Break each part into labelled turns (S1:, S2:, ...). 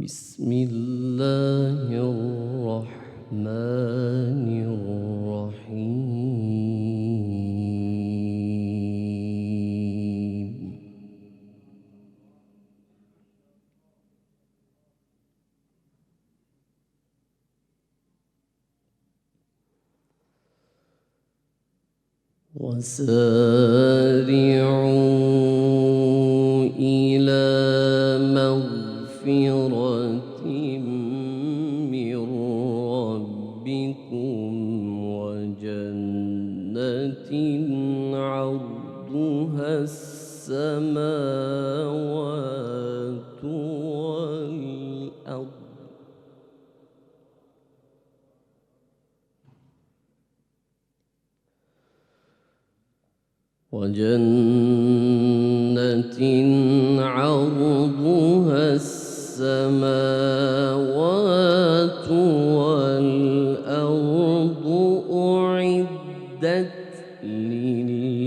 S1: بسم الله الرحمن الرحيم. وسارعوا إلى مغفرة من ربكم وجنة عرضها السماوات والأرض عرضها السماوات والأرض أعدت للمتقين.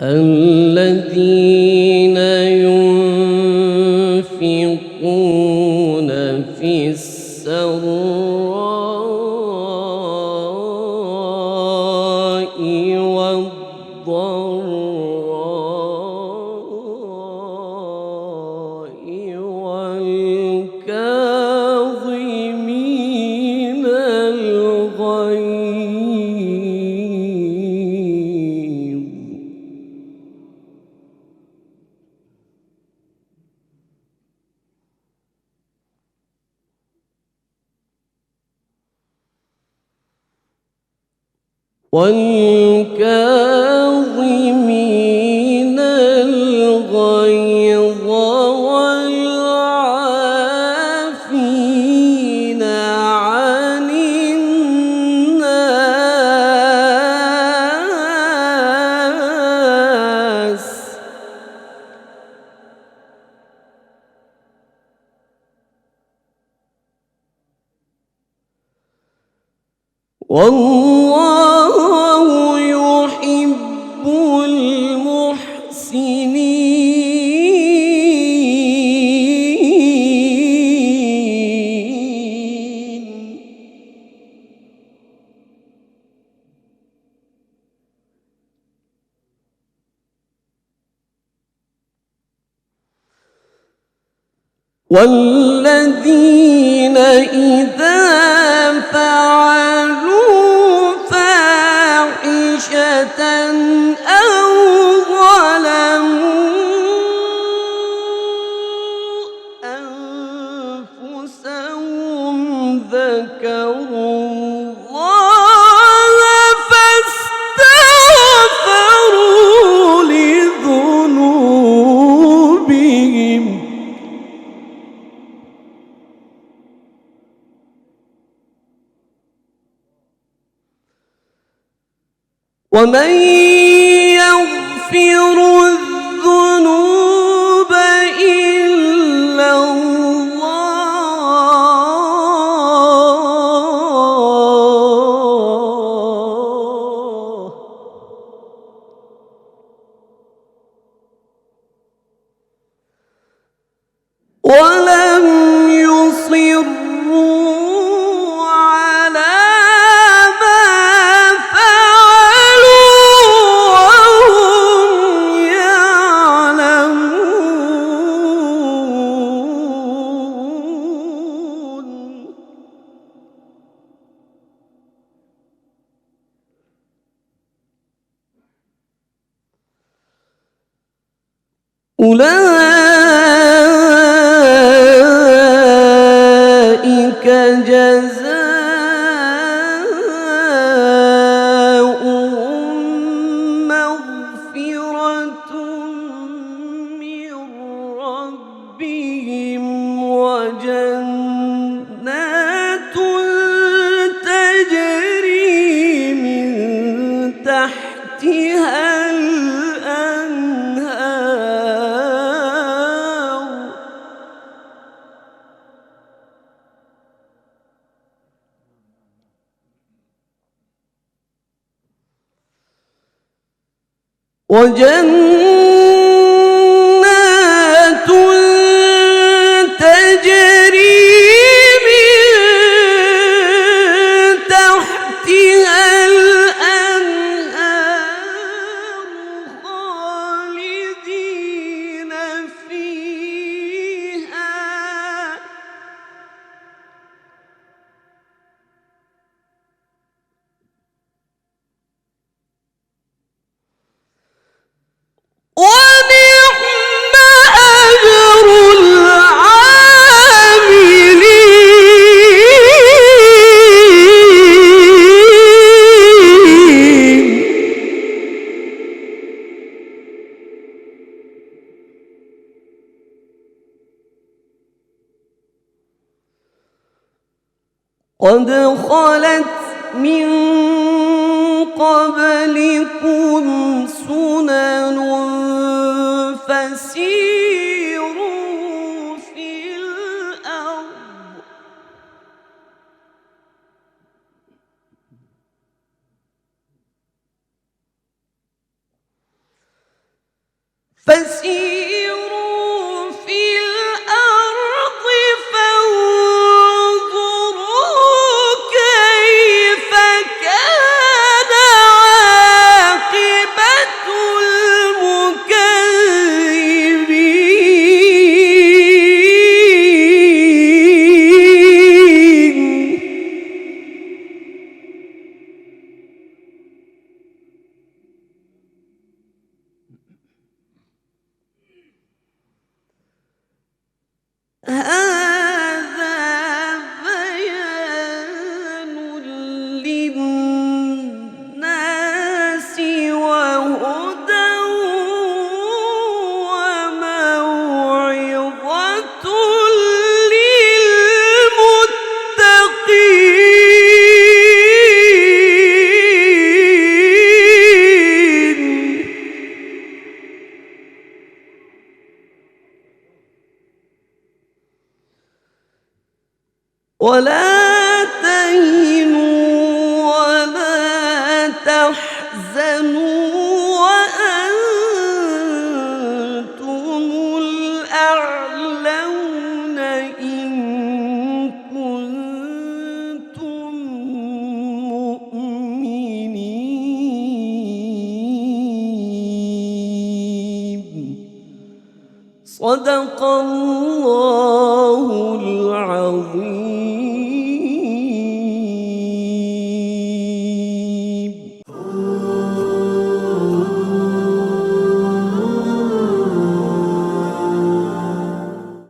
S1: الذين ينفقون في السراء والضراء والكاظمين الغيظ والعافين عن الناس والله يحب المحسنين. والذين إذا فعلوا فاحشة أو ظلموا أنفسهم ذكروا الله فاستغفروا لذنوبهم ومن يغفر الذنوب إلا الله ولم يصروا على ما أولئك جزاؤهم مغفرة من ربهم وجنات تجري من تحتها الأنهار وجنات تجري من تحتها الأنهار خالدين فيها ونعم أجر العاملين. قد خلت من قبلكم سنن فسيروا في الأرض فانظروا كيف كان عاقبة المكذبين. هذا بيان للناس وهدى وموعظة للمتقين. ولا تهنوا ولا تحزنوا وأنتم الأعلون إن كنتم مؤمنين. صدق الله